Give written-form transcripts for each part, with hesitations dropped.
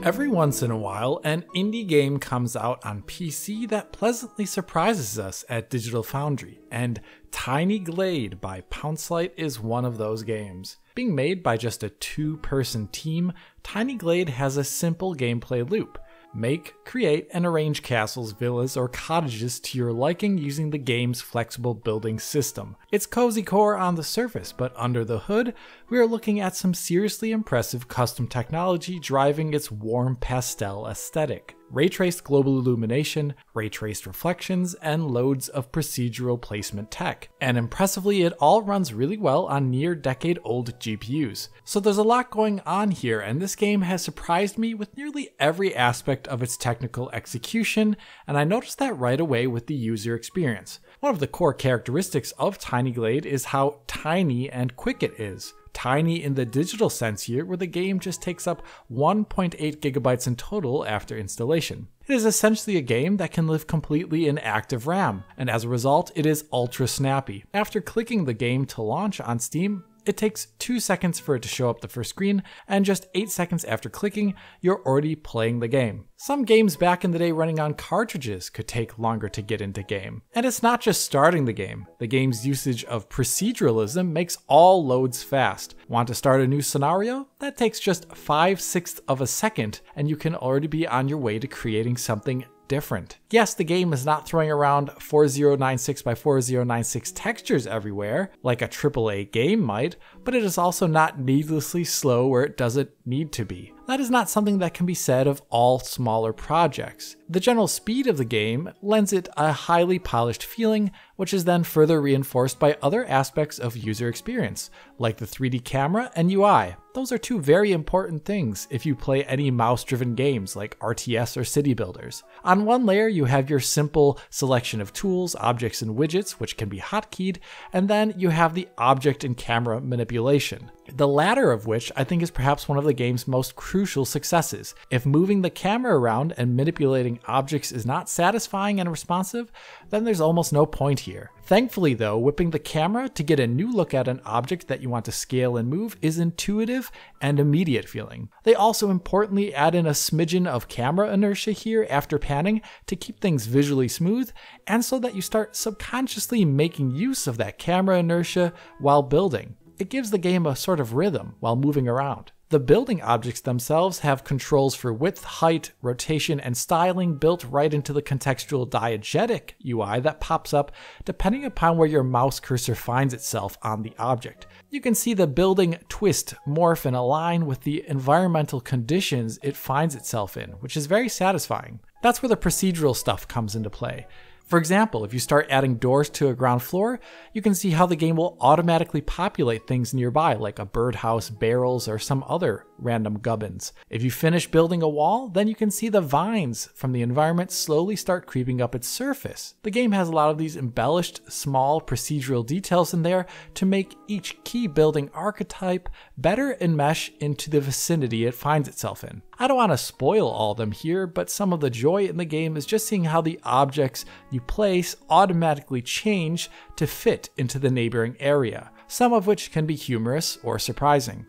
Every once in a while, an indie game comes out on PC that pleasantly surprises us at Digital Foundry, and Tiny Glade by Pouncelight is one of those games. Being made by just a two-person team, Tiny Glade has a simple gameplay loop. Make, create, and arrange castles, villas, or cottages to your liking using the game's flexible building system. It's cozy core on the surface, but under the hood, we are looking at some seriously impressive custom technology driving its warm pastel aesthetic. Ray-traced global illumination, ray-traced reflections, and loads of procedural placement tech. And impressively, it all runs really well on near-decade-old GPUs. So there's a lot going on here, and this game has surprised me with nearly every aspect of its technical execution, and I noticed that right away with the user experience. One of the core characteristics of Tiny Glade is how tiny and quick it is. Tiny in the digital sense here, where the game just takes up 1.8 gigabytes in total after installation. It is essentially a game that can live completely in active RAM, and as a result, it is ultra snappy. After clicking the game to launch on Steam, it takes 2 seconds for it to show up the first screen, and just 8 seconds after clicking, you're already playing the game. Some games back in the day running on cartridges could take longer to get into game. And it's not just starting the game. The game's usage of proceduralism makes all loads fast. Want to start a new scenario? That takes just 5/6 of a second, and you can already be on your way to creating something different. Yes, the game is not throwing around 4096 by 4096 textures everywhere, like a AAA game might, but it is also not needlessly slow where it doesn't need to be. That is not something that can be said of all smaller projects. The general speed of the game lends it a highly polished feeling, which is then further reinforced by other aspects of user experience, like the 3D camera and UI. Those are two very important things if you play any mouse-driven games like RTS or City Builders. On one layer, you have your simple selection of tools, objects, and widgets, which can be hotkeyed, and then you have the object and camera manipulation. The latter of which I think is perhaps one of the game's most crucial successes. If moving the camera around and manipulating objects is not satisfying and responsive, then there's almost no point here. Thankfully though, whipping the camera to get a new look at an object that you want to scale and move is intuitive and immediate feeling. They also importantly add in a smidgen of camera inertia here after panning to keep things visually smooth, and so that you start subconsciously making use of that camera inertia while building. It gives the game a sort of rhythm while moving around. The building objects themselves have controls for width, height, rotation, and styling built right into the contextual diegetic UI that pops up depending upon where your mouse cursor finds itself on the object. You can see the building twist, morph, and align with the environmental conditions it finds itself in, which is very satisfying. That's where the procedural stuff comes into play. For example, if you start adding doors to a ground floor, you can see how the game will automatically populate things nearby, like a birdhouse, barrels, or some other random gubbins. If you finish building a wall, then you can see the vines from the environment slowly start creeping up its surface. The game has a lot of these embellished, small procedural details in there to make each key building archetype better enmesh into the vicinity it finds itself in. I don't want to spoil all of them here, but some of the joy in the game is just seeing how the objects you place automatically change to fit into the neighboring area, some of which can be humorous or surprising.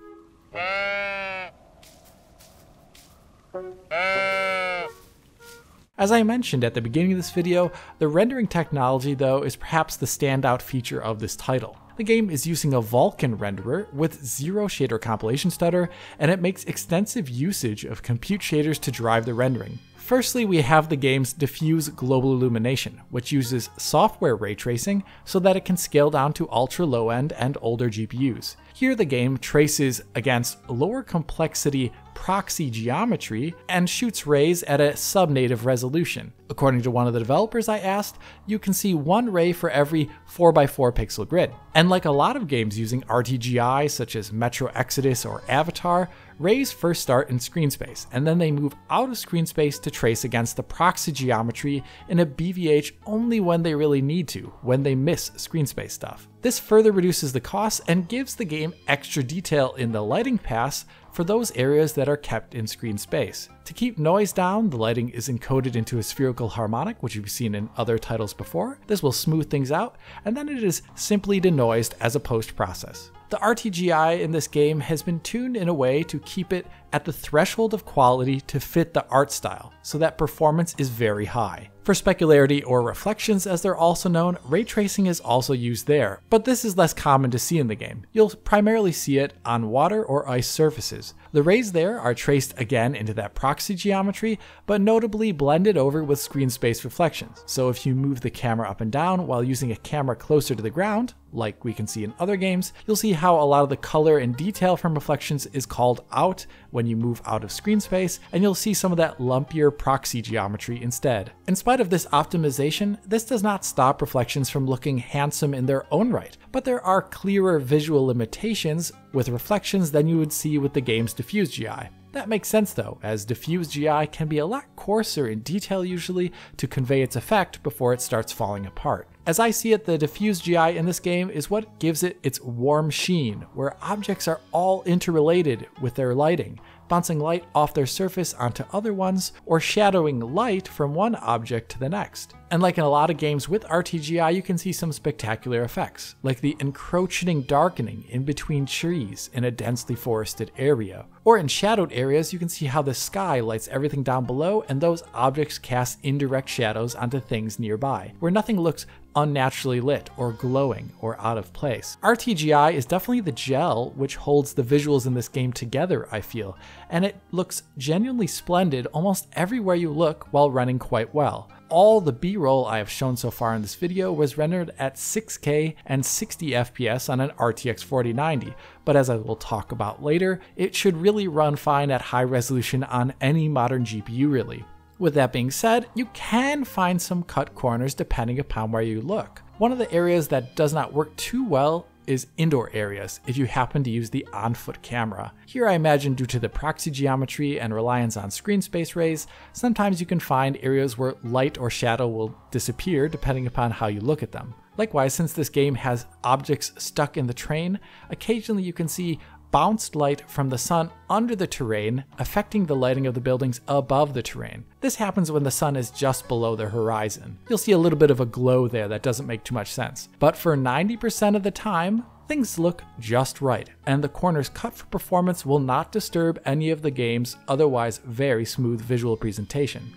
As I mentioned at the beginning of this video, the rendering technology though is perhaps the standout feature of this title. The game is using a Vulkan renderer with zero shader compilation stutter, and it makes extensive usage of compute shaders to drive the rendering. Firstly, we have the game's diffuse global illumination, which uses software ray tracing so that it can scale down to ultra low end and older GPUs. Here the game traces against lower complexity proxy geometry and shoots rays at a sub-native resolution. According to one of the developers I asked, you can see one ray for every 4x4 pixel grid. And like a lot of games using RTGI such as Metro Exodus or Avatar, rays first start in screen space, and then they move out of screen space to trace against the proxy geometry in a BVH only when they really need to, when they miss screen space stuff. This further reduces the cost and gives the game extra detail in the lighting paths for those areas that are kept in screen space. To keep noise down, the lighting is encoded into a spherical harmonic, which you've seen in other titles before. This will smooth things out, and then it is simply denoised as a post-process. The RTGI in this game has been tuned in a way to keep it at the threshold of quality to fit the art style, so that performance is very high. For specularity or reflections as they're also known, ray tracing is also used there, but this is less common to see in the game. You'll primarily see it on water or ice surfaces. The rays there are traced again into that proxy geometry, but notably blended over with screen space reflections. So if you move the camera up and down while using a camera closer to the ground, like we can see in other games, you'll see how a lot of the color and detail from reflections is called out when you move out of screen space, and you'll see some of that lumpier proxy geometry instead. In spite of this optimization, this does not stop reflections from looking handsome in their own right, but there are clearer visual limitations with reflections than you would see with the game's diffuse GI. That makes sense though, as diffuse GI can be a lot coarser in detail usually to convey its effect before it starts falling apart. As I see it, the diffuse GI in this game is what gives it its warm sheen, where objects are all interrelated with their lighting, bouncing light off their surface onto other ones, or shadowing light from one object to the next. And like in a lot of games with RTGI, you can see some spectacular effects, like the encroaching darkening in between trees in a densely forested area. Or in shadowed areas, you can see how the sky lights everything down below and those objects cast indirect shadows onto things nearby, where nothing looks unnaturally lit or glowing or out of place. RTGI is definitely the gel which holds the visuals in this game together, I feel, and it looks genuinely splendid almost everywhere you look while running quite well. All the B-roll I have shown so far in this video was rendered at 6K and 60 FPS on an RTX 4090, but as I will talk about later, it should really run fine at high resolution on any modern GPU really. With that being said, you can find some cut corners depending upon where you look. One of the areas that does not work too well is indoor areas if you happen to use the on-foot camera. Here I imagine due to the proxy geometry and reliance on screen space rays, sometimes you can find areas where light or shadow will disappear depending upon how you look at them. Likewise, since this game has objects stuck in the terrain, occasionally you can see bounced light from the sun under the terrain, affecting the lighting of the buildings above the terrain. This happens when the sun is just below the horizon. You'll see a little bit of a glow there that doesn't make too much sense. But for 90% of the time, things look just right, and the corners cut for performance will not disturb any of the game's otherwise very smooth visual presentation.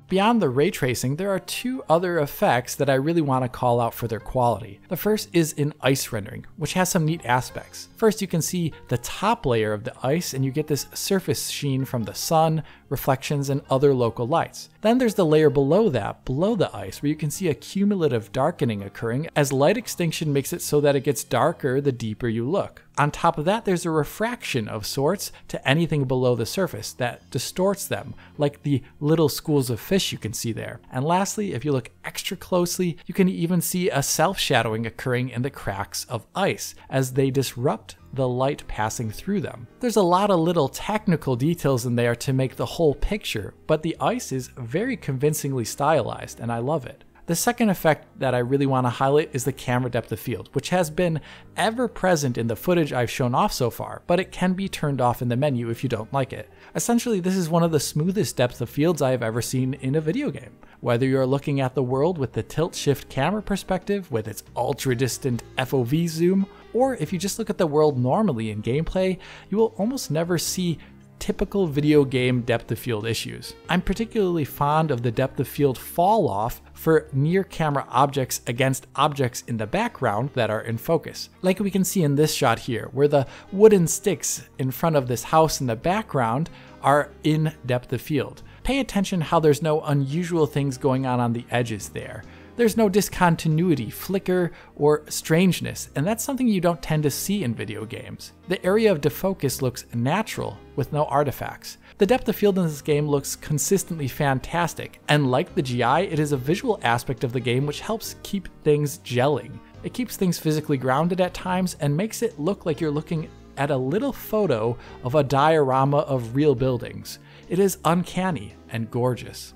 Beyond the ray tracing, there are two other effects that I really want to call out for their quality. The first is in ice rendering, which has some neat aspects. First, you can see the top layer of the ice and you get this surface sheen from the sun, reflections, and other local lights. Then there's the layer below that, below the ice, where you can see a cumulative darkening occurring as light extinction makes it so that it gets darker the deeper you look. On top of that, there's a refraction of sorts to anything below the surface that distorts them, like the little schools of fish you can see there. And lastly, if you look extra closely, you can even see a self-shadowing occurring in the cracks of ice as they disrupt the light passing through them. There's a lot of little technical details in there to make the whole picture, but the ice is very convincingly stylized and I love it. The second effect that I really want to highlight is the camera depth of field, which has been ever present in the footage I've shown off so far, but it can be turned off in the menu if you don't like it. Essentially, this is one of the smoothest depth of fields I have ever seen in a video game. Whether you're looking at the world with the tilt-shift camera perspective with its ultra-distant FOV zoom, or if you just look at the world normally in gameplay, you will almost never see typical video game depth of field issues. I'm particularly fond of the depth of field fall off for near camera objects against objects in the background that are in focus. Like we can see in this shot here, where the wooden sticks in front of this house in the background are in depth of field. Pay attention how there's no unusual things going on the edges there. There's no discontinuity, flicker, or strangeness, and that's something you don't tend to see in video games. The area of defocus looks natural, with no artifacts. The depth of field in this game looks consistently fantastic, and like the GI, it is a visual aspect of the game which helps keep things gelling. It keeps things physically grounded at times and makes it look like you're looking at a little photo of a diorama of real buildings. It is uncanny and gorgeous.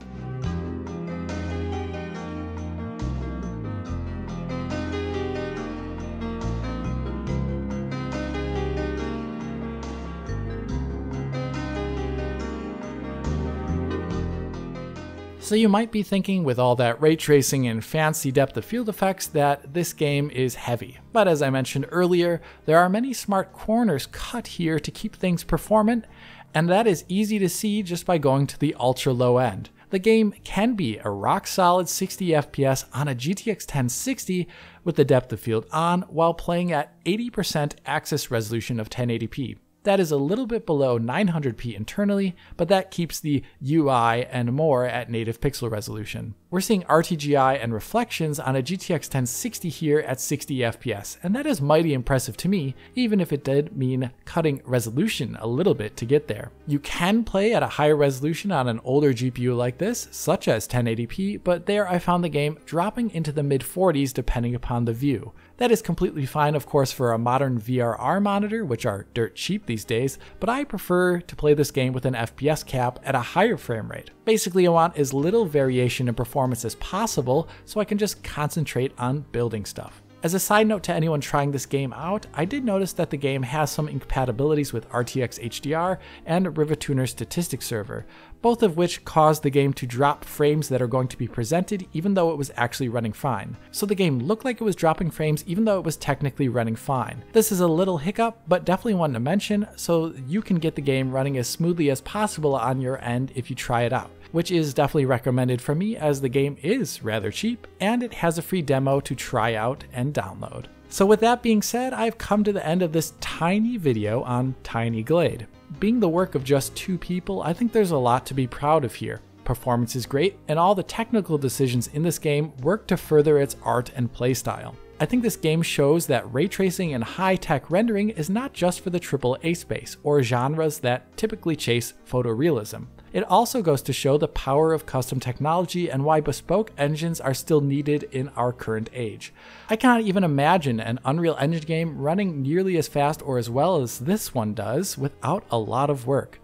So you might be thinking with all that ray tracing and fancy depth of field effects that this game is heavy. But as I mentioned earlier, there are many smart corners cut here to keep things performant, and that is easy to see just by going to the ultra low end. The game can be a rock solid 60 FPS on a GTX 1060 with the depth of field on while playing at 80% axis resolution of 1080p. That is a little bit below 900p internally, but that keeps the UI and more at native pixel resolution. We're seeing RTGI and reflections on a GTX 1060 here at 60 FPS, and that is mighty impressive to me, even if it did mean cutting resolution a little bit to get there. You can play at a higher resolution on an older GPU like this, such as 1080p, but there I found the game dropping into the mid-40s depending upon the view. That is completely fine, of course, for a modern VRR monitor, which are dirt cheap these days, but I prefer to play this game with an FPS cap at a higher frame rate. Basically, I want as little variation in performance as possible so I can just concentrate on building stuff. As a side note to anyone trying this game out, I did notice that the game has some incompatibilities with RTX HDR and Rivatuner Statistics Server, both of which cause the game to drop frames that are going to be presented even though it was actually running fine. So the game looked like it was dropping frames even though it was technically running fine. This is a little hiccup, but definitely one to mention so you can get the game running as smoothly as possible on your end if you try it out, which is definitely recommended for me as the game is rather cheap and it has a free demo to try out and download. So with that being said, I've come to the end of this tiny video on Tiny Glade. Being the work of just 2 people, I think there's a lot to be proud of here. Performance is great, and all the technical decisions in this game work to further its art and playstyle. I think this game shows that ray tracing and high-tech rendering is not just for the AAA space, or genres that typically chase photorealism. It also goes to show the power of custom technology and why bespoke engines are still needed in our current age. I cannot even imagine an Unreal Engine game running nearly as fast or as well as this one does without a lot of work.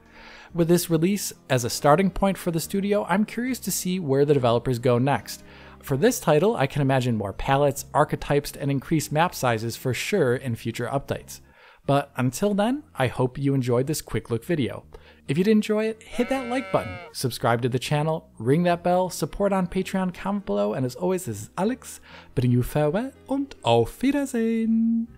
With this release as a starting point for the studio, I'm curious to see where the developers go next. For this title, I can imagine more palettes, archetypes, and increased map sizes for sure in future updates. But until then, I hope you enjoyed this quick look video. If you did enjoy it, hit that like button, subscribe to the channel, ring that bell, support on Patreon, comment below, and as always, this is Alex, bidding you farewell und auf Wiedersehen!